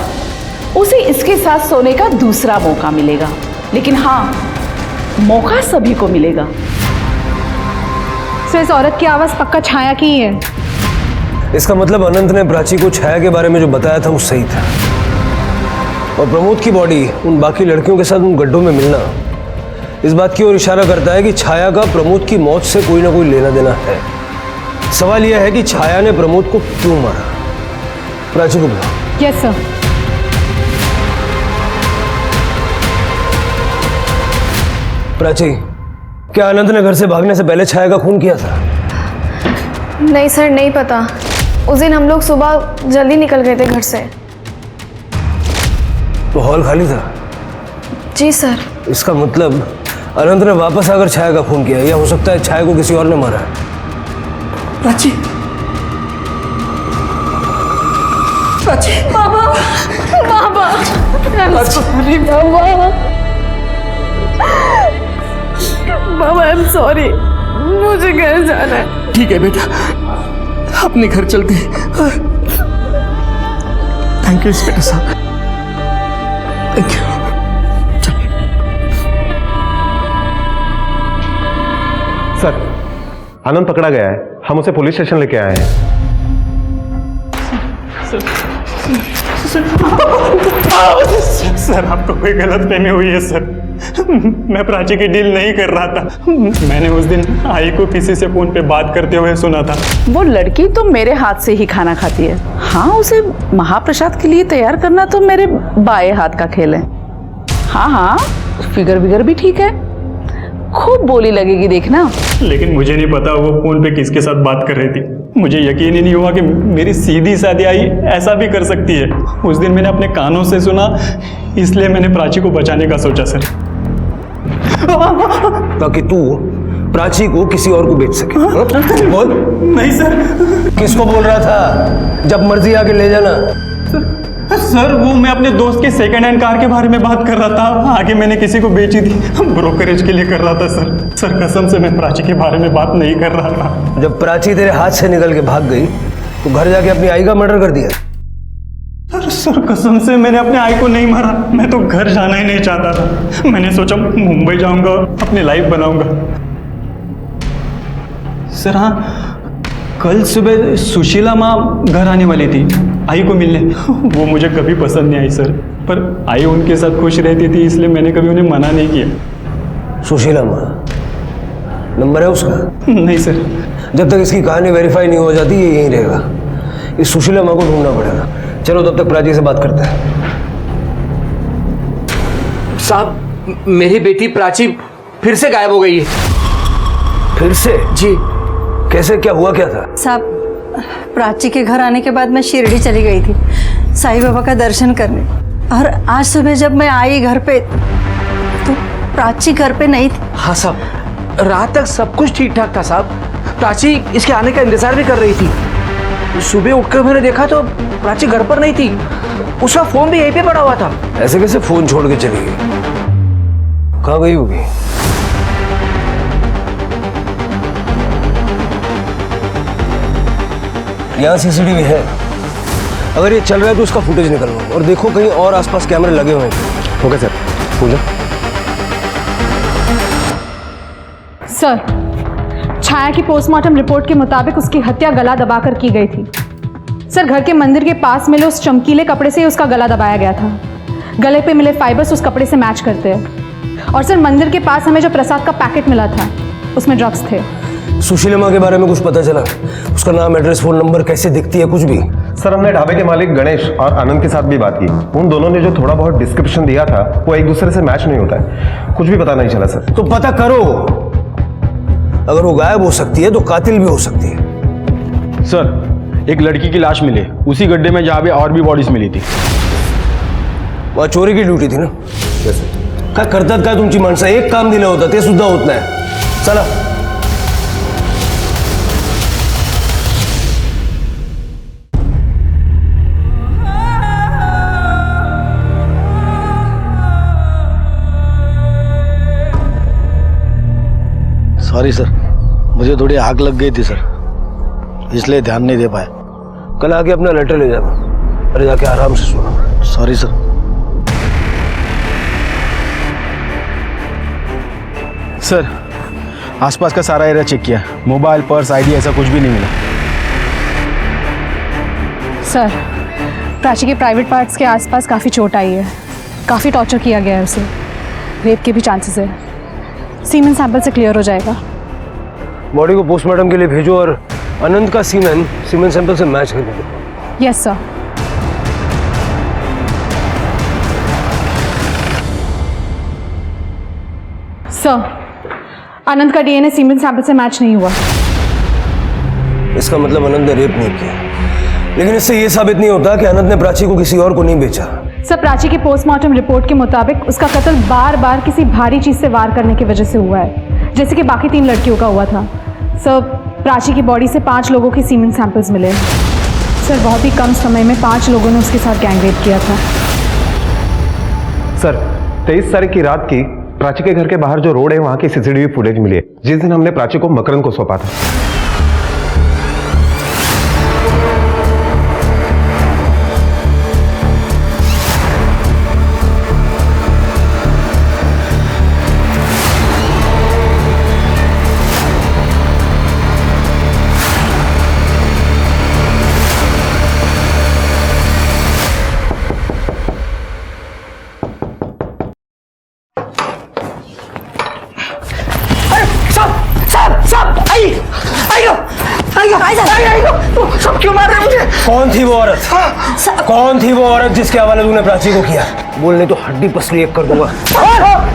उसे इसके साथ सोने का दूसरा मौका मिलेगा। लेकिन हाँ, मौका सभी को मिलेगा। सर इस औरत की आवाज़ पक्का छाया की ही है। इसका मतलब अनंत ने प्राची को छाया के बारे में जो बताया था वो सही था। और प्रमोद की बॉडी उन बाकी लड़कियों के साथ उन गड्ढों में मिलना इस बात की ओर इशारा करता है कि छाया का प्रमोद की मौत से कोई ना कोई लेना देना है। सवाल यह है कि छाया ने प्रमोद को क्यों मारा। प्राची को बुलाओ। Yes sir. प्राची, क्या अनंत ने घर से भागने से पहले छाया का खून किया था? नहीं सर, नहीं पता। उस दिन हम लोग सुबह जल्दी निकल गए थे घर से। तो हॉल खाली था? जी सर। इसका मतलब अनंत ने वापस आकर छाया का खून किया, या हो सकता है छाया को किसी और ने मारा है। प्राची, प्राची, बाबा, बाबा, बाबा, आई एम सॉरी, मुझे घर जाना है। ठीक है बेटा, अपने घर चलते हैं। थैंक यू इंस्पेक्टर साहब, थैंक यू। सर, आनंद पकड़ा गया है, हम उसे पुलिस स्टेशन लेके आए हैं। सर आपको कोई गलतफहमी हुई है सर। मैं प्राची की डील नहीं कर रहा था। मैंने उस दिन आई को किसी से फोन पे बात करते हुए सुना था। वो लड़की तो मेरे हाथ से ही खाना खाती है। हाँ, उसे महाप्रसाद के लिए तैयार करना तो मेरे बाएं हाथ का खेल है। हाँ हाँ, फिगर विगर भी ठीक है, खूब बोली लगेगी देखना। लेकिन मुझे नहीं पता वो फोन पे किसके साथ बात कर रही थी। मुझे यकीन ही नहीं हुआ कि मेरी सीधी सादी आई ऐसा भी कर सकती है। उस दिन मैंने अपने कानों से सुना, इसलिए मैंने प्राची को बचाने का सोचा सर। ताकि तू प्राची को किसी और को बेच सके। बोल। नहीं सर। किसको बोल रहा था? जब मर्जी आके ले जाना। सर वो मैं अपने दोस्त के सेकंड हैंड कार के बारे में बात कर रहा था। आगे मैंने किसी को बेची थी, ब्रोकरेज के लिए कर रहा था सर। सर कसम से मैं प्राची के बारे में बात नहीं कर रहा था। जब प्राची तेरे हाथ से निकल के भाग गई तो घर जाके अपनी आई का मर्डर कर दिया। सर कसम से मैंने अपने आई को नहीं मारा। मैं तो घर जाना ही नहीं चाहता था। मैंने सोचा मुंबई जाऊंगा, अपनी लाइफ बनाऊंगा। सर हाँ, कल सुबह सुशीला माँ घर आने वाली थी आई को मिलने। वो मुझे कभी पसंद नहीं आई सर, पर आई उनके साथ खुश रहती थी, इसलिए मैंने कभी उन्हें मना नहीं किया। सुशीला माँ नंबर है उसका? नहीं सर। जब तक इसकी कहानी वेरीफाई नहीं हो जाती ये यहीं रहेगा। इस सुशीला माँ को ढूंढना पड़ेगा। चलो तब तक प्राची से बात करते हैं। साहब मेरी बेटी प्राची फिर से गायब हो गई है। फिर से? जी। कैसे, क्या हुआ, क्या था? साहब प्राची के घर आने के बाद मैं शिरडी चली गई थी साईं बाबा का दर्शन करने, और आज सुबह जब मैं आई घर पे तो प्राची घर पे नहीं थी। हाँ साहब, रात तक सब कुछ ठीक ठाक था साहब। प्राची इसके आने का इंतजार भी कर रही थी। सुबह उठकर मैंने देखा तो प्राची घर पर नहीं थी। उसका फोन भी यहीं पे पड़ा हुआ था। ऐसे कैसे फोन छोड़ के चली गई? कहाँ गई होगी? यहाँ सीसीटीवी है, अगर ये चल रहा है तो उसका फुटेज निकलवाओ और देखो कहीं और आसपास कैमरे लगे हुए हैं। Okay sir. Puja. Sir Chhaya की पोस्टमार्टम रिपोर्ट के मुताबिक उसकी हत्या गला दबाकर की गई थी। सर घर के मंदिर के पास मिले उस चमकीले कपड़े से ही उसका गला दबाया गया था। गले पे मिले फाइबर्स उस कपड़े से मैच करते हैं। और सर मंदिर के पास हमें जो प्रसाद का पैकेट मिला था उसमें ड्रग्स थे। सुशीला माँ के बारे में कुछ पता चला? उसका नाम, एड्रेस, फोन नंबर, कैसे दिखती है, कुछ भी? सर हमने ढाबे के मालिक गणेश और आनंद के साथ भी बात की। उन दोनों ने जो थोड़ा बहुत डिस्क्रिप्शन दिया था वो एक दूसरे से मैच नहीं होता है। कुछ भी पता नहीं चला सर। तो पता करो। अगर वो गायब हो सकती है तो कातिल भी हो सकती है। सर एक लड़की की लाश मिली उसी गड्ढे में जहाँ पे और भी बॉडीज मिली थी। वहाँ चोरी की ड्यूटी थी ना? काय करतात काय तुमची माणसं? एक काम दिलं होतं ते सुद्धा होत नाही। चला। सॉरी सर, मुझे थोड़ी आग लग गई थी सर, इसलिए ध्यान नहीं दे पाया। कल आके अपना लेटर ले जाना, अरे जाके आराम से सोना। Sorry sir. सर आसपास का सारा एरिया चेक किया, मोबाइल, पर्स, आईडी ऐसा कुछ भी नहीं मिला। सर प्राची के प्राइवेट पार्ट्स के आसपास काफ़ी चोट आई है, काफ़ी टॉर्चर किया गया है उसे, रेप के भी चांसेस है। सीमेन सैंपल से क्लियर हो जाएगा। बॉडी को पोस्टमार्टम के लिए भेजो और अनंत का सीमेन सैंपल से मैच करने दो। Yes sir. सर अनंत का डीएनए सीमेन सैंपल से मैच नहीं हुआ। इसका मतलब अनंत ने रेप नहीं किया, लेकिन इससे यह साबित नहीं होता कि अनंत ने प्राची को किसी और को नहीं बेचा। सर प्राची की पोस्टमार्टम रिपोर्ट के मुताबिक उसका कत्ल बार बार किसी भारी चीज से वार करने की वजह से हुआ है, जैसे कि बाकी 3 लड़कियों का हुआ था। सर प्राची की बॉडी से 5 लोगों के सीमेन सैंपल्स मिले। सर बहुत ही कम समय में 5 लोगों ने उसके साथ गैंगरेप किया था। सर 23 तारीख की रात की प्राची के घर के बाहर जो रोड है वहां की सीसीटीवी फुटेज मिली है, जिस दिन हमने प्राची को मकरंद को सौंपा था। सब क्यों मार रहे मुझे? कौन थी वो औरत? कौन थी वो औरत जिसके हवाले तूने प्राची को किया? बोलने तो हड्डी पसली एक कर दूंगा।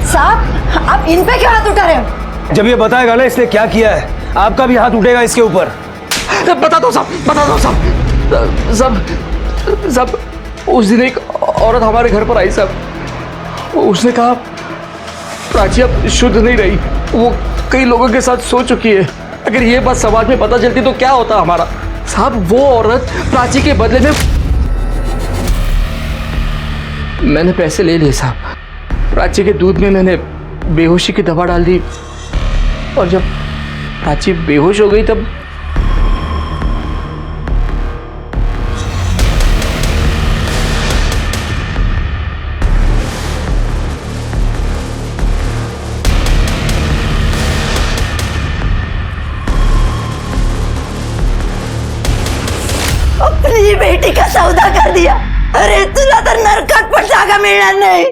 साहब आप इन पे क्यों हाथ उठा रहे हो? जब ये बताएगा ना इसने क्या किया है, आपका भी हाथ उठेगा इसके ऊपर। बता दो साहब, बता दो साहब। साहब उस दिन एक औरत हमारे घर पर आई साहब, उसने कहा प्राची अब शुद्ध नहीं रही, वो कई लोगों के साथ सो चुकी है। अगर ये बात समाज में पता चलती तो क्या होता हमारा? साहब वो औरत प्राची के बदले में मैंने पैसे ले लिए साहब। प्राची के दूध में मैंने बेहोशी की दवा डाल दी और जब प्राची बेहोश हो गई तब अपनी बेटी का सौदा कर दिया। अरे तुला तर नरकात पण जागा मिळणार नाही।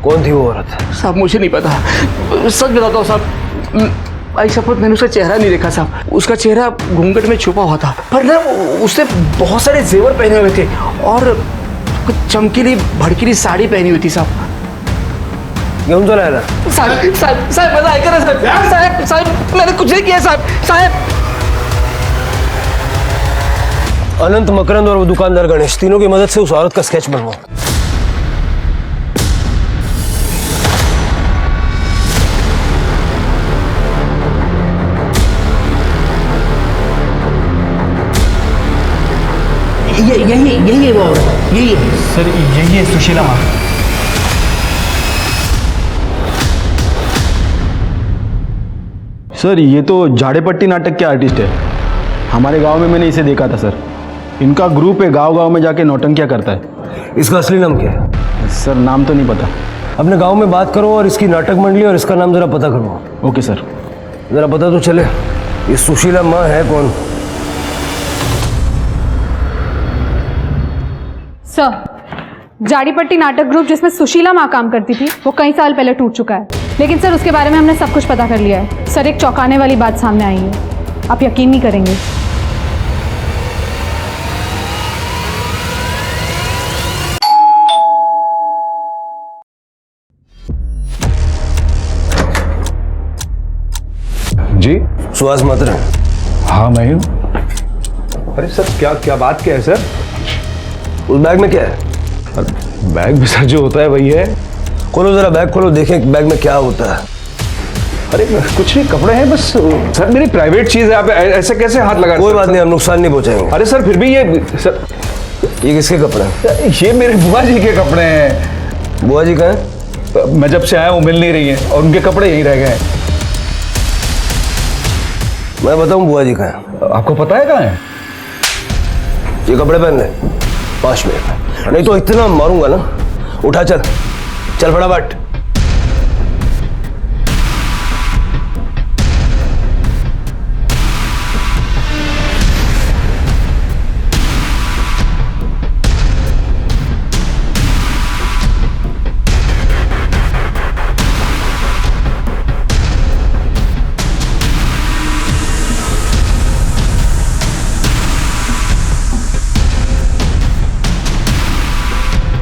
कौन थी वो औरत? साहब मुझे नहीं पता, सच बताता हूँ साहब। आई शपथ मैंने उसका चेहरा नहीं देखा साहब। उसका चेहरा घूंघट में छुपा हुआ था, पर ना उसने बहुत सारे जेवर पहने हुए थे और कुछ चमकीली भड़कीली साड़ी पहनी हुई थी साहब। क्यों तो लाया? साहब साहब साहब मजा आएगा ना साहब? साहब साहब मैंने कुछ नहीं किया साहब। साहब अनंत, मकरंद और वो दुकानदार गणेश, तीनों की मदद से उस औरत का स्केच बनवाओ। यही है वो औरत, यही है सर, यही है सुशीला माँ। सर ये तो झाड़ेपट्टी नाटक के आर्टिस्ट है, हमारे गांव में मैंने इसे देखा था सर। इनका ग्रुप है, गांव-गांव में जाके नौटंकियां करता है। इसका असली नाम क्या है? सर नाम तो नहीं पता। अपने गांव में बात करो और इसकी नाटक मंडली और इसका नाम जरा पता करवाओ। Okay sir. जरा पता तो चले ये सुशीला माँ है कौन? सर, जाड़ीपट्टी नाटक ग्रुप जिसमें सुशीला माँ काम करती थी वो कई साल पहले टूट चुका है, लेकिन सर उसके बारे में हमने सब कुछ पता कर लिया है। सर एक चौंकाने वाली बात सामने आई है, आप यकीन नहीं करेंगे। जी सुहास मात्र। हाँ मैं हूँ। अरे सर क्या बात क्या है सर? उस बैग में क्या है? बैग में सर जो होता है वही है। खोलो जरा बैग, खोलो देखें बैग में क्या होता है। अरे कुछ नहीं, कपड़े हैं बस सर, मेरी प्राइवेट चीज है, आप ऐसे कैसे हाथ लगा? कोई बात नहीं, हम नुकसान नहीं पहुंचाएंगे। अरे सर फिर भी ये सर, ये किसके कपड़े हैं? ये मेरे बुआ जी के कपड़े हैं। बुआ जी कहाँ हैं? मैं जब से आया वो मिल नहीं रही हैं और उनके कपड़े यहीं रह गए हैं। मैं बताऊं बुआ जी कहाँ हैं? आपको पता है कहाँ है? ये कपड़े पहन ले 5 मिनट, नहीं तो इतना मारूंगा ना। उठा, चल चल फटाफट।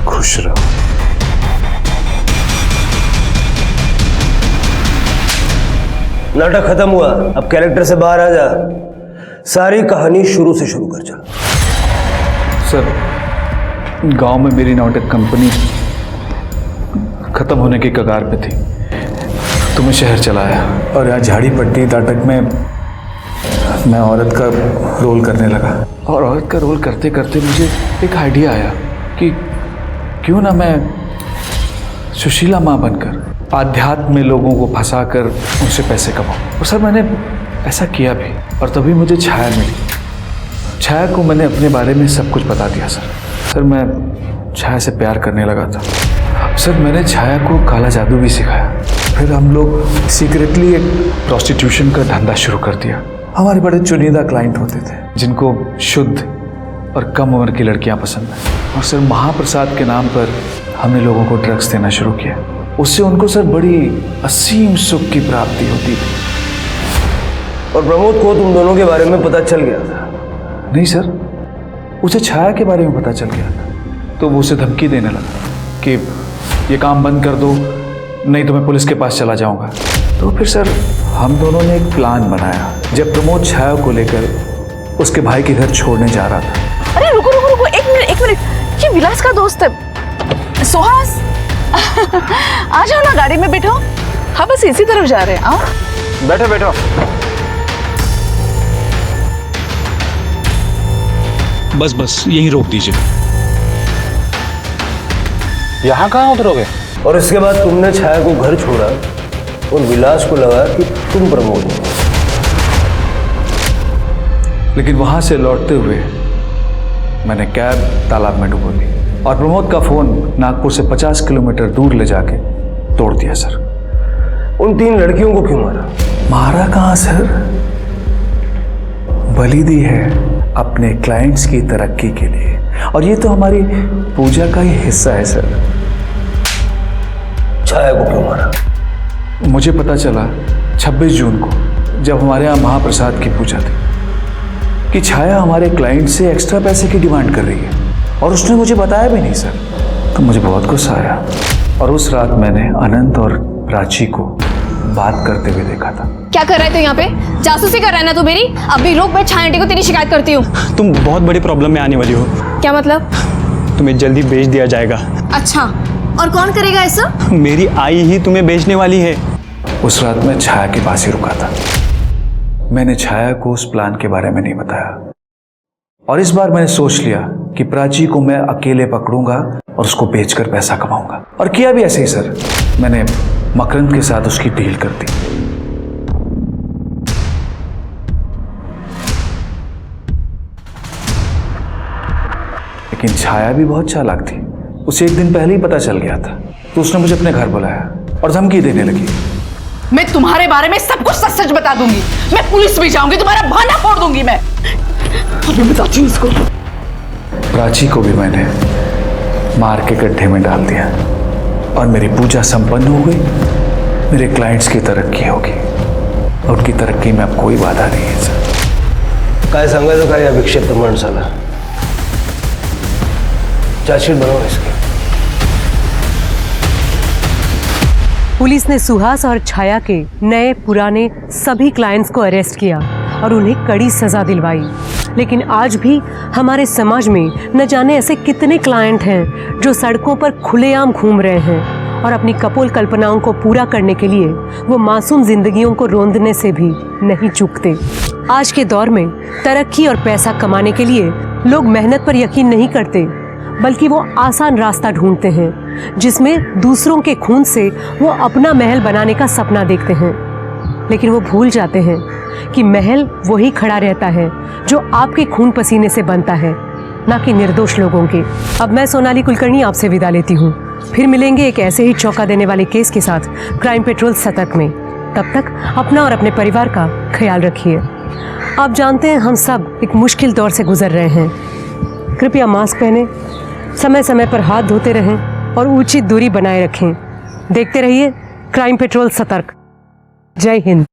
खुश रहो। नाटक खत्म हुआ, अब कैरेक्टर से बाहर आ जा। सारी कहानी शुरू से शुरू कर चल। सर गांव में मेरी नाटक कंपनी खत्म होने की कगार पे थी, तो मैं शहर चला आया और यहाँ झाड़ीपट्टी नाटक में मैं औरत का रोल करने लगा। और औरत का रोल करते करते मुझे एक आइडिया आया कि क्यों ना मैं सुशीला माँ बनकर आध्यात्म में लोगों को फंसाकर उनसे पैसे कमाऊं। और सर मैंने ऐसा किया भी, और तभी मुझे छाया मिली। छाया को मैंने अपने बारे में सब कुछ बता दिया सर मैं छाया से प्यार करने लगा था। सर मैंने छाया को काला जादू भी सिखाया। फिर हम लोग सीक्रेटली एक प्रोस्टिट्यूशन का धंधा शुरू कर दिया। हमारे बड़े चुनिंदा क्लाइंट होते थे जिनको शुद्ध और कम उम्र की लड़कियां पसंद है। और सर महाप्रसाद के नाम पर हमने लोगों को ड्रग्स देना शुरू किया। उससे उनको सर बड़ी असीम सुख की प्राप्ति होती थी। और प्रमोद को तुम दोनों के बारे में पता चल गया था। नहीं सर, उसे छाया के बारे में पता चल गया था, तो वो उसे धमकी देने लगा कि ये काम बंद कर दो, नहीं तो मैं पुलिस के पास चला जाऊंगा। तो फिर सर हम दोनों ने एक प्लान बनाया। जब प्रमोद छाया को लेकर उसके भाई के घर छोड़ने जा रहा था। अरे रुको रुको रुको, एक मिनट, ये विलास का दोस्त है सुहास। आ जाओ ना, गाड़ी में बैठो। हाँ बस इसी तरफ जा रहे हैं। आओ बैठो बैठो। बस यहीं रोक दीजिए। यहाँ कहाँ उतरोगे? और इसके बाद तुमने छाया को घर छोड़ा और विलास को लगा कि तुम प्रमोद हो। लेकिन वहां से लौटते हुए मैंने कैब तालाब में डुबो दी और प्रमोद का फोन नागपुर से 50 किलोमीटर दूर ले जाके तोड़ दिया सर। उन 3 लड़कियों को क्यों मारा? मारा कहाँ सर, बलि दी है अपने क्लाइंट्स की तरक्की के लिए, और ये तो हमारी पूजा का ही हिस्सा है सर। छाया को क्यों मारा? मुझे पता चला 26 जून को, जब हमारे यहाँ महाप्रसाद की पूजा थी, कि छाया हमारे क्लाइंट से एक्स्ट्रा पैसे की डिमांड कर रही है, और उसने मुझे बताया भी नहीं सर। तो मुझे बहुत गुस्सा आया, और उस रात मैंने अनंत और प्राची को बात करते हुए देखा था। क्या कर रहे थे यहाँ पे? जासूसी कर रहा है ना तू मेरी? अभी रुक, मैं छाया आंटी को तेरी शिकायत करती हूँ। तुम बहुत बड़ी प्रॉब्लम में आने वाली हो। क्या मतलब? तुम्हें जल्दी बेच दिया जाएगा। अच्छा, और कौन करेगा ऐसा? मेरी आई ही तुम्हें बेचने वाली है। उस रात मैं छाया के पास ही रुका था। मैंने छाया को उस प्लान के बारे में नहीं बताया, और इस बार मैंने सोच लिया कि प्राची को मैं अकेले पकड़ूंगा और उसको बेचकर पैसा कमाऊंगा। और किया भी ऐसे ही सर। मैंने मकरंद के साथ उसकी डील कर दी। लेकिन छाया भी बहुत चालाक थी। उसे एक दिन पहले ही पता चल गया था, तो उसने मुझे अपने घर बुलाया और धमकी देने लगी। मैं तुम्हारे बारे में सब कुछ सच सच बता दूंगी। मैं पुलिस भी जाऊंगी, तुम्हारा बहाना फोड़ दूंगी मैं। अभी बताती हूँ इसको। प्राची को भी मैंने मार के गड्ढे में डाल दिया, और मेरी पूजा संपन्न हो गई। मेरे क्लाइंट्स की तरक्की होगी, और उनकी तरक्की में अब कोई बाधा नहीं है सर। काय सांगायचं काय या विक्षिप्त माणसाला? चार्जशीट बनाओ इसकी। पुलिस ने सुहास और छाया के नए पुराने सभी क्लाइंट्स को अरेस्ट किया और उन्हें कड़ी सजा दिलवाई। लेकिन आज भी हमारे समाज में न जाने ऐसे कितने क्लाइंट हैं जो सड़कों पर खुलेआम घूम रहे हैं और अपनी कपोल कल्पनाओं को पूरा करने के लिए वो मासूम जिंदगियों को रोंदने से भी नहीं चूकते। आज के दौर में तरक्की और पैसा कमाने के लिए लोग मेहनत पर यकीन नहीं करते, बल्कि वो आसान रास्ता ढूंढते हैं जिसमें दूसरों के खून से वो अपना महल बनाने का सपना देखते हैं। लेकिन वो भूल जाते हैं कि महल वही खड़ा रहता है जो आपके खून पसीने से बनता है, ना कि निर्दोष लोगों के। अब मैं सोनाली कुलकर्णी आपसे विदा लेती हूँ। फिर मिलेंगे एक ऐसे ही चौंका देने वाले केस के साथ क्राइम पेट्रोल सतर्क में। तब तक अपना और अपने परिवार का ख्याल रखिए। आप जानते हैं हम सब एक मुश्किल दौर से गुजर रहे हैं। कृपया मास्क पहने, समय समय पर हाथ धोते रहें और उचित दूरी बनाए रखें। देखते रहिए क्राइम पेट्रोल सतर्क। जय हिंद।